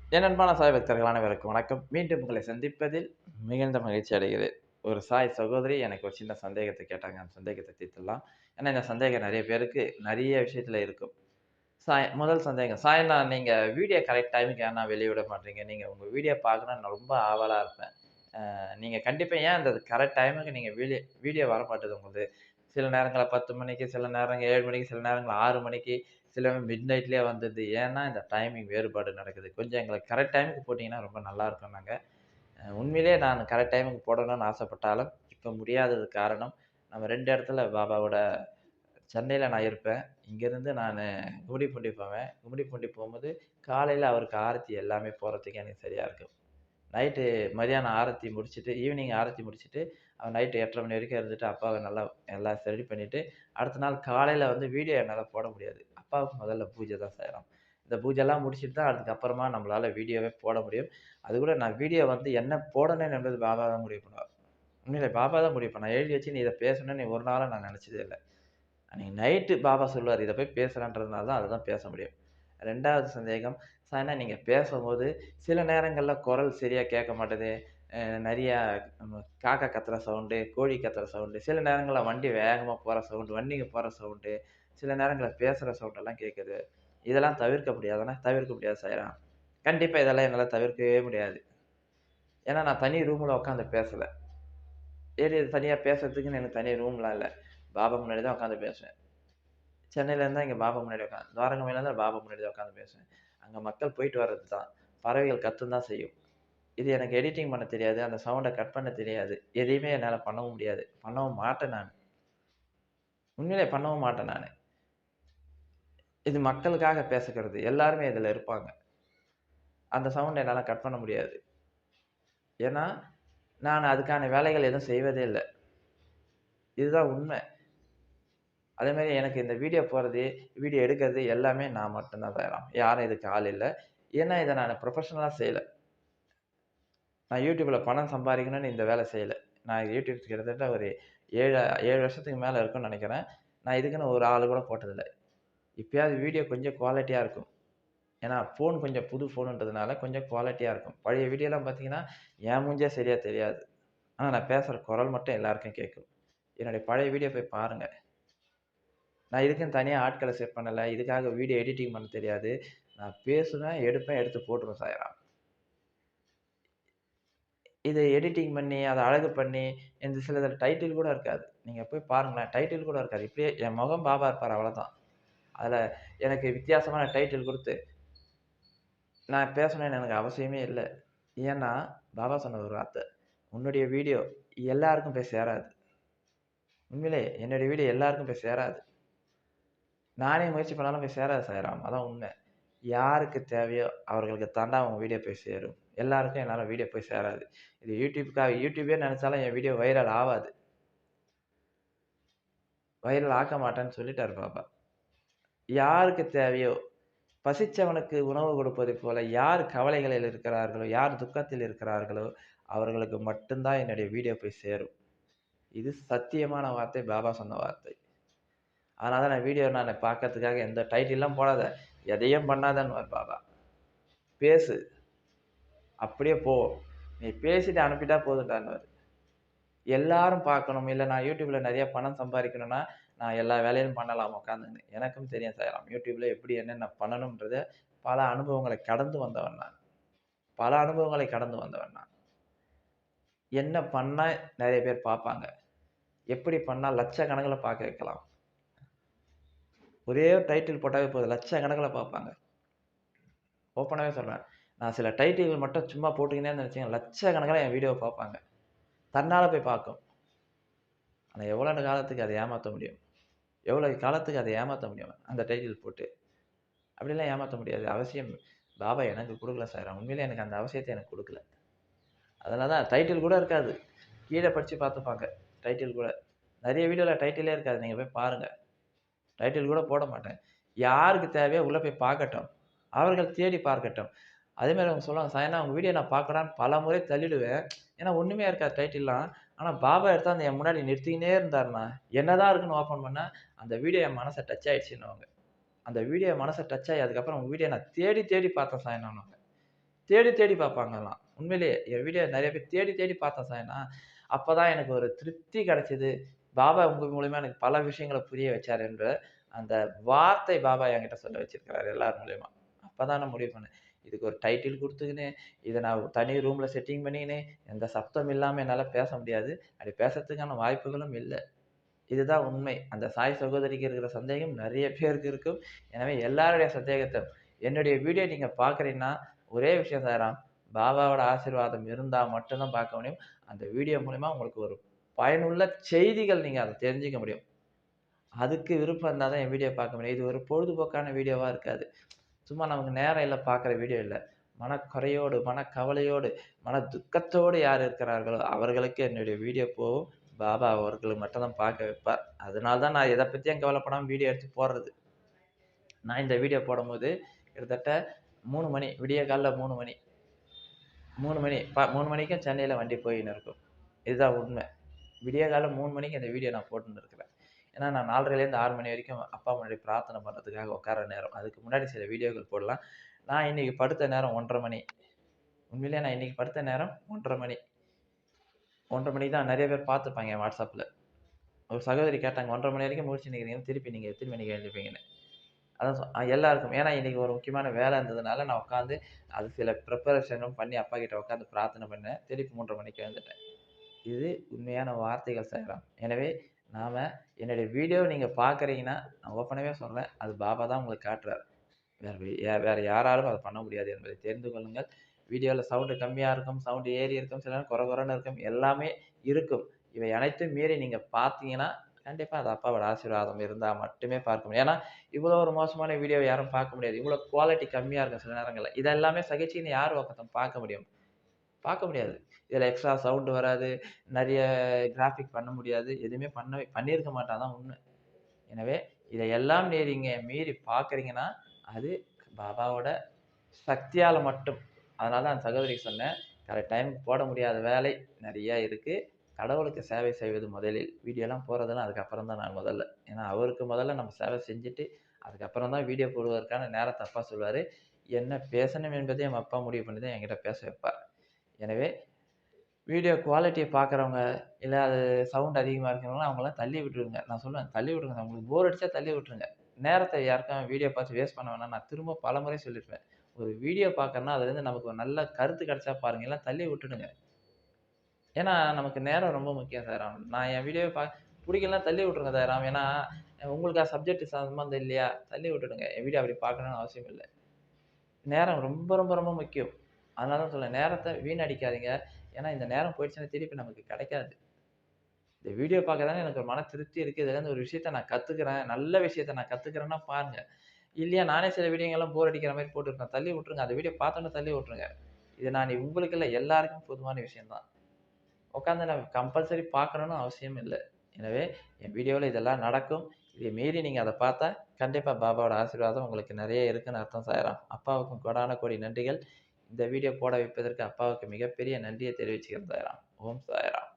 என் அன்பான சாய் பக்தர்கள் அனைவருக்கும் வணக்கம். மீண்டும் உங்களை சந்திப்பதில் மிகுந்த மகிழ்ச்சி அடைகிறேன். ஒரு சாய் சகோதரி எனக்கு ஒரு சின்ன சந்தேகத்த கேட்டாங்க. அந்த சந்தேகத்த தீர்த்துடலாம். ஏன்னா, இந்த சந்தேகம் நெறைய பேருக்கு நெறைய விஷயத்துல இருக்கும். முதல் சந்தேகம். சாயனா நீங்க வீடியோ கரெக்ட் டைமுக்கு ஏன்னா வெளிய விட மாட்றீங்க? நீங்க உங்க வீடியோ பார்க்கணும்னு நான் ரொம்ப ஆவலா இருப்பேன். நீங்க கண்டிப்பா ஏன் அந்த கரெக்ட் டைமுக்கு நீங்க வீடியோ வரமாட்டுது உங்களுது? சில நேரங்கள்ல 10 மணிக்கு, சில நேரங்கள்ல 7 மணிக்கு, சில நேரங்கள்ல 6 மணிக்கு, சில மிட் நைட்லயே வந்துருது. ஏன்னா இந்த டைமிங் வேறுபாடு நடக்குது. கொஞ்சம் எங்களுக்கு கரெக்ட் டைமுக்கு போட்டீங்கன்னா ரொம்ப நல்லா இருக்கும்னாங்க. உண்மையிலேயே நான் கரெக்ட் டைமுக்கு போடணும்னு ஆசைப்பட்டாலும், இப்ப முடியாததுக்கு காரணம், நம்ம 2 இடத்துல பாபாவோட சென்னையில நான் இருப்பேன். இங்கேருந்து நானு கும்மிடிப்பூண்டி போவேன். கும்மிடிப்பூண்டி போம்போது, காலையில அவருக்கு ஆரத்தி எல்லாமே போடுறதுக்கு எனக்கு சரியா இருக்கும். நைட்டு மதியானம் ஆரத்தி முடிச்சுட்டு, ஈவினிங் ஆரத்தி முடிச்சுட்டு, நைட்டு 8:30 மணி வரைக்கும் இருந்துட்டு, அப்பாவ நல்லா எல்லாம் ரெடி பண்ணிட்டு, அடுத்த நாள் காலையில வந்து வீடியோ என்னால போட முடியாது. அப்பாவுக்கு முதல்ல பூஜை தான் செய்றோம். இந்த பூஜைலாம் முடிச்சுட்டு தான் அதுக்கப்புறமா நம்மளால வீடியோவே போட முடியும். அதுக்கூட நான் வீடியோ வந்து என்ன போடணும் என்பது பாபா தான் முடிவு பண்ணுவார். உண்மையிலே பாபா தான் முடிவு பண்ணார். எழுதி வச்சு, "நீ இத பேசணும்னு ஒரு நாளும் நான் நெனச்சதே இல்ல." அன்னைக்கு நைட்டு பாபா சொல்லுவாரு, "இத போய் பேசுறேன்றதுனால தான் அததான் பேச முடியும்." 2வது சந்தேகம், சாயனா நீங்க பேசம்போது, சில நேரங்கள்ல குரல் சரியா கேட்க மாட்டுது. நெறையா காக்கா கத்துற சவுண்டு, கோழி கத்துற சவுண்டு, சில நேரங்கள்ல வண்டி வேகமா போற சவுண்டு, வண்டிங்க போற சவுண்டு, சில நேரங்கள்ல பேசுற சவுண்டெல்லாம் கேட்குது. இதெல்லாம் தவிர்க்க முடியாதான்னா, தவிர்க்க முடியாது சாய்ராம். கண்டிப்பா இதெல்லாம் என்னால தவிர்க்கவே முடியாது. ஏன்னா நான் தனி ரூம்ல உட்காந்து பேசல. தனியா பேசுறதுக்குன்னு எனக்கு தனி ரூம்லாம் இல்ல. பாபா முன்னாடி தான் உட்காந்து பேசுவேன். சென்னையில இருந்தா இங்க பாபா முன்னாடி துவாரகமையில இருந்தா பாபா முன்னாடி தான் உட்காந்து பேசுவேன். அங்க மக்கள் போயிட்டு வர்றது தான். பறவைகள் கத்த தான் செய்யும். இது எனக்கு எடிட்டிங் பண்ண தெரியாது. அந்த சவுண்ட கட் பண்ண தெரியாது. எதையுமே என்னால பண்ணவும் முடியாது. பண்ணவும் மாட்டேன் நானு. உண்மையிலே பண்ணவும் மாட்டேன் நானு. இது மக்களுக்காக பேசுறது. எல்லாருமே இதுல இருப்பாங்க. அந்த சவுண்ட என்னால கட் பண்ண முடியாது. ஏன்னா, நான் அதுக்கான வேலைகள் எதுவும் செய்வதே இல்ல. இதுதான் உண்ம. அதேமாரி எனக்கு இந்த வீடியோ போடுறது, வீடியோ எடுக்கிறது எல்லாமே நான் மட்டும் தான் செய்றோம். யாரும் இதுக்கு ஆள் இல்ல. ஏன்னா, இத நானு ப்ரொஃபஷனலா செய்யல. நான் YouTubeல பணம் சம்பாரிக்கணும்னு இந்த வேலை செய்யல. நான் YouTube கிட்டத்தட்ட ஒரு 7 வருஷத்துக்கு மேல இருக்கும்னு நெனைக்கிறேன். நான் இதுக்குன்னு ஒரு ஆளு கூட போட்டதில்ல. இப்பயாவது வீடியோ கொஞ்சம் குவாலிட்டியா இருக்கும். ஏன்னா, ஃபோன் கொஞ்சம் புது ஃபோனுன்றதுனால கொஞ்சம் குவாலிட்டியா இருக்கும். பழைய வீடியோலாம் பார்த்தீங்கன்னா, என் மூஞ்சே சரியா தெரியாது. ஆனா, நான் பேசுற குரல் மட்டும் எல்லாருக்கும் கேட்கும். என்னுடைய பழைய வீடியோ போய் பாருங்க. நான் இதுக்குன்னு தனியா ஆட்கள செட் பண்ணல. இதுக்காக வீடியோ எடிட்டிங் பண்ண தெரியாது. நான் பேசுவேன், எடுப்பேன், எடுத்து போட்டுருவேன் சாயறாம். இத எடிட்டிங் பண்ணி, அத அழகு பண்ணி, இந்த சிலதுல டைட்டில் கூட இருக்காது. நீங்க போய் பாருங்களேன். டைட்டில் கூட இருக்காது. இப்படியே என் முகம் பாபா இருப்பாரு அவ்வளோதான். அதுல எனக்கு வித்தியாசமான டைட்டில் குடுத்து, நான் பேசணும்னு எனக்கு அவசியமே இல்ல. ஏன்னா, பாபா சொன்ன ஒரு வார்த்தை. "உன்னுடைய வீடியோ எல்லாருக்கும் போய் சேராது." உண்மையிலே என்னுடைய வீடியோ எல்லாருக்கும் போய் சேராது. நானே முயற்சி பண்ணாலும் போய் சேராது சாய்ராம். அதான் உண்மை. யாருக்கு தேவையோ அவர்களுக்கு தாண்டா உங்க வீடியோ போய் சேரும். எல்லாருக்கும் என்னால வீடியோ போய் சேராது. இது யூடியூபே நெனச்சாலும் என் வீடியோ வைரல் ஆவாது. வைரல் ஆக்க மாட்டேன்னு சொல்லிட்டாரு பாபா. யாருக்கு தேவையோ, பசிச்சவனுக்கு உணவு கொடுப்பதைப் போல யார் கவலைகளில் இருக்கிறார்களோ, யார் துக்கத்தில் இருக்கிறார்களோ, அவர்களுக்கு மட்டும் தான் என்னுடைய வீடியோ போய் சேரும். இது சத்தியமான வார்த்தை, பாபா சொன்ன வார்த்தை. அதனால தான் நான் வீடியோ பார்க்கறதுக்காக எந்த டைட்டில்லாம் போடாத, எதையும் பண்ணாதன்னுவார் பாபா. பேசு, அப்படியே போ. நீ பேசிட்டு அனுப்பிட்டா போதும்டான்னுவாரு. எல்லாரும் பார்க்கணும். இல்ல நான் YouTubeல நெறைய பணம் சம்பாரிக்கணும்னா, நான் எல்லா வேலையும் பண்ணலாம் உட்காந்துன்னு. எனக்கும் தெரியும் செய்யலாம். YouTubeல எப்படி என்னென்ன பண்ணணும்ன்றத பல அனுபவங்களை கடந்து வந்தவன் நான். பல அனுபவங்களை கடந்து வந்தவன் நான். என்ன பண்ணா நெறைய பேர் பார்ப்பாங்க? எப்படி பண்ணா லட்சக்கணக்குல பார்க்க வைக்கலாம்? ஒரே ஒரு டைட்டில் போட்டாவே போதும். லட்சக்கணக்குல பார்ப்பாங்க. ஓப்பனாவே சொல்றேன். நான் சில டைட்டில் மட்டும் சும்மா போட்டுக்கினே இருந்தேன்னு வச்சுக்கங்க, லட்சக்கணக்குல என் வீடியோவ பார்ப்பாங்க. தன்னால போய் பார்க்கும். ஆனா எவ்வளவு காலத்துக்கு அத ஏமாத்த முடியும்? எவ்வளவு காலத்துக்கு அத ஏமாத்த முடியும்? அந்த டைட்டில் போட்டு. அப்படிலாம் ஏமாத்த முடியாது. அவசியம் பாபா எனக்கு குடுக்கல சார். உண்மையிலேயே எனக்கு அந்த அவசியத்த எனக்கு குடுக்கல. அதனால தான் டைட்டில் கூட இருக்காது. கீழ படிச்சு பார்த்துப்பாங்க. டைட்டில் கூட. நெறைய வீடியோல டைட்டிலே இருக்காது. நீங்க போய் பாருங்க. டைட்டில் கூட போட மாட்டேன். யாருக்கு தேவையோ உள்ள போய் பார்க்கட்டும். அவர்கள் தேடி பார்க்கட்டும். அதேமாரி அவங்க சொல்லுவாங்க, "சாயனா உங்க வீடியோ நான் பார்க்கடான்னு" பலமுறை தள்ளிடுவேன். ஏன்னா ஒண்ணுமே இருக்காது டைட்டில்லாம். ஆனா பாபா எடுத்தாந்து என் முன்னாடி நிறுத்திக்கினே இருந்தாருன்னா, என்னதான் இருக்குன்னு ஓப்பன் பண்ணா, அந்த வீடியோ என் மனச டச் ஆயிடுச்சுன்னுவாங்க. அந்த வீடியோ என் மனச டச் ஆயி அதுக்கப்புறம் உங்க வீடியோ நான் தேடி தேடி பார்த்தேன் சாயனான்னுவாங்க. தேடி தேடி பார்ப்பாங்கலாம். உண்மையிலேயே என் வீடியோ நெறைய பேர் தேடி தேடி பார்த்தேன் சார் நான். அப்பதான் எனக்கு ஒரு திருப்தி கிடைச்சது. பாபா உங்க மூலியமா எனக்கு பல விஷயங்கள புரிய வச்சாரு என்ற அந்த வார்த்தை பாபா என்கிட்ட சொல்ல வச்சிருக்கிறாரு எல்லார் மூலியமா. அப்பதான் நான் முடிவு பண்ணேன். இதுக்கு ஒரு டைட்டில் குடுத்துக்கின்னு, இத நான் தனி ரூம்ல செட்டிங் பண்ணிக்கின்னு, எந்த சத்தம் இல்லாம என்னால பேச முடியாது. அப்படி பேசறதுக்கான வாய்ப்புகளும் இல்ல. இதுதான் உண்மை. அந்த சாய் சகோதரிக்கு இருக்கிற சந்தேகம் நெறைய பேருக்கு இருக்கும். எனவே எல்லாருடைய சந்தேகத்த என்னுடைய வீடியோ நீங்க பார்க்குறீங்கன்னா, ஒரே விஷயம் சாய்ராம். பாபாவோட ஆசீர்வாதம் இருந்தா மட்டும் தான் பார்க்க முடியும். அந்த வீடியோ மூலியமா உங்களுக்கு ஒரு பயனுள்ள செய்திகள் நீங்க அத தெரிஞ்சுக்க முடியும். அதுக்கு விருப்பம் இருந்தா தான் என் வீடியோ பார்க்க முடியும். இது ஒரு பொழுதுபோக்கான வீடியோவா இருக்காது. சும்மா நமக்கு நேரம் இல்ல பார்க்குற வீடியோ இல்ல. மனக்குறையோடு, மனக்கவலையோடு, மன துக்கத்தோடு யார் இருக்கிறார்களோ, அவர்களுக்கு என்னுடைய வீடியோ போகும். பாபா அவர்களுக்கு மட்டும் தான் பார்க்க வைப்பார். அதனால தான் நான் எத பத்தியும் கவலைப்படாம வீடியோ எடுத்து போடுறது. நான் இந்த வீடியோ போடும்போது கிட்டத்தட்ட 3 மணி, விடிய காலைல 3 மணி. 3 மணி 3 மணிக்கும் சென்னையில வண்டி போயின்னு இருக்கும். இதுதான் உண்மை. விடியகாலை 3 மணிக்கு இந்த வீடியோ நான் போட்டுன்னு இருக்கிறேன். ஏன்னா, நான் 4:30லேருந்து 6 மணி வரைக்கும் அப்பா முன்னாடி பிரார்த்தனை பண்றதுக்காக உட்கார்ற நேரம். அதுக்கு முன்னாடி சில வீடியோக்கள் போடலாம். நான் இன்னைக்கு படுத்த நேரம் 1:30 மணி. உண்மையிலேயே நான் இன்னைக்கு படுத்த நேரம் 1:30 மணி. 1:30 மணிக்கு தான் நெறைய பேர் பார்த்துருப்பாங்க என் WhatsAppல. ஒரு சகோதரி கேட்டாங்க, "1:30 மணி வரைக்கும் முழிச்சுன்னு இருக்கிறீங்க. திருப்பி நீங்க எத்தன மணிக்கு எழுந்திருப்பீங்கன்னு?" அதான் எல்லாருக்கும். ஏன்னா, இன்னைக்கு ஒரு முக்கியமான வேலை இருந்ததுனால, நான் உட்காந்து அது சில ப்ரிப்பரேஷனும் பண்ணி அப்பா கிட்ட உட்காந்து பிரார்த்தனை பண்ணேன். திருப்பி 3:30 மணிக்கு எழுந்துட்டேன். இது உண்மையான வார்த்தைகள் சாய்ராம். எனவே, நாம என்னுடைய வீடியோ நீங்க பார்க்குறீங்கன்னா, நான் ஓப்பனாவே சொல்றேன். அது பாபா தான் உங்களுக்கு காட்டுறார். வேற யாராலும் அத பண்ண முடியாது என்பதை தெரிந்து கொள்ளுங்கள். வீடியோல சவுண்ட் கம்மியா இருக்கும், சவுண்ட் ஏறி இருக்கும், சில நேரம் கொர கொரன்னு இருக்கும். எல்லாமே இருக்கும். இவை அனைத்தும் மீறி நீங்க பார்த்தீங்கன்னா, கண்டிப்பா அது அப்பாவோட ஆசீர்வாதம் இருந்தா மட்டுமே பார்க்க முடியும். ஏன்னா, இவ்வளோ ஒரு மோசமான வீடியோ யாரும் பார்க்க முடியாது. இவ்வளோ குவாலிட்டி கம்மியா இருக்கும் சில நேரங்கள்ல. இது எல்லாமே சகிச்சுக்கின்னு யார் ஒருத்தன் பார்க்க முடியும்? பார்க்க முடியாது. இதுல எக்ஸ்ட்ரா சவுண்ட் வராது. நெறைய கிராஃபிக் பண்ண முடியாது. எதுவுமே பண்ணியிருக்க மாட்டான் அதான் உண்மை. எனவே இதையெல்லாம் நீங்க மீறி பார்க்குறீங்கன்னா, அது பாபாவோட சக்தியால மட்டும். அதனால தான் அந்த சகோதரிக்கு சொன்னேன். கரெக்ட் டைம்க்கு போட முடியாத வேலை நெறைய இருக்கு. கடவுளுக்கு சேவை செய்வது முதலில். வீடியோலாம் போடுறதெல்லாம் அதுக்கப்புறம் தான் நான் முதல்ல. ஏன்னா, அவருக்கு முதல்ல நம்ம சேவை செஞ்சுட்டு, அதுக்கப்புறம் தான் வீடியோ போடுவதற்கான நேரத்த அப்பா சொல்லுவாரு. என்ன பேசணும் என்பதை எங்க அப்பா முடிவு பண்ணி தான் என்கிட்ட பேச வைப்பார். எனவே வீடியோ குவாலிட்டிய பார்க்குறவங்க, இல்ல அது சவுண்ட் அதிகமா இருக்கிறவங்கலாம் அவங்கலாம் தள்ளி விட்டுருங்க. நான் சொல்லுவேன், தள்ளி விட்டுருங்க. உங்களுக்கு போர் அடிச்சா தள்ளி விட்டுருங்க. நேரத்த யாருக்கும் வீடியோ பார்த்து வேஸ்ட் பண்ண வேணாம்னு நான் திரும்ப பலமுறை சொல்லியிருப்பேன். ஒரு வீடியோ பார்க்கறன்னா, அதுலேருந்து நமக்கு ஒரு நல்ல கருத்து கிடைச்சா பாருங்க. இல்ல தள்ளி விட்டுடுங்க. ஏன்னா, நமக்கு நேரம் ரொம்ப முக்கியம் சார். நான் என் வீடியோவ புடிக்கலன்னா தள்ளி விட்டுருங்க தயராம். ஏன்னா, உங்களுக்கு சப்ஜெக்ட் சம்மந்தம் இல்லையா? தள்ளி விட்டுடுங்க. என் வீடியோ அப்படி பார்க்கணும்னு அவசியம் இல்ல. நேரம் ரொம்ப, ரொம்ப, ரொம்ப முக்கியம். அதனால தான் சொல்றேன். நேரத்த வீணடிக்காதீங்க. ஏன்னா, இந்த நேரம் போயிடுச்சுன்னா திருப்பி நமக்கு கிடைக்காது. இந்த வீடியோ பார்க்க தானே எனக்கு ஒரு மன திருப்தி இருக்கு. இதுலேருந்து ஒரு விஷயத்த நான் கத்துக்கிறேன். நல்ல விஷயத்த நான் கத்துக்கிறேன்னா பாருங்க. இல்லையா நானே சில வீடியோங்கள்லாம் போர் அடிக்கிற மாரி போட்டுருப்பேன். தள்ளி விட்டுருங்க. அந்த வீடியோ பார்த்தோன்னே தள்ளி விட்டுருங்க. இது நான் உங்களுக்கு இல்ல, எல்லாருக்கும் பொதுவான விஷயம் தான். உட்காந்து நான் கம்பல்சரி பார்க்கணும்னு அவசியம் இல்ல. எனவே என் வீடியோல இதெல்லாம் நடக்கும். இதை மீறி நீங்க அத பார்த்தா, கண்டிப்பா பாபாவோட ஆசீர்வாதம் உங்களுக்கு நெறைய இருக்குன்னு அர்த்தம் சாய்ராம். அப்பாவுக்கும் கோடான கோடி நன்றிகள். இந்த வீடியோ போட வைப்பதற்கு அப்பாவுக்கு மிகப்பெரிய நன்றிய தெரிவிச்சுக்கிறேன் சாய்ராம். ஓம் சாய்ராம்.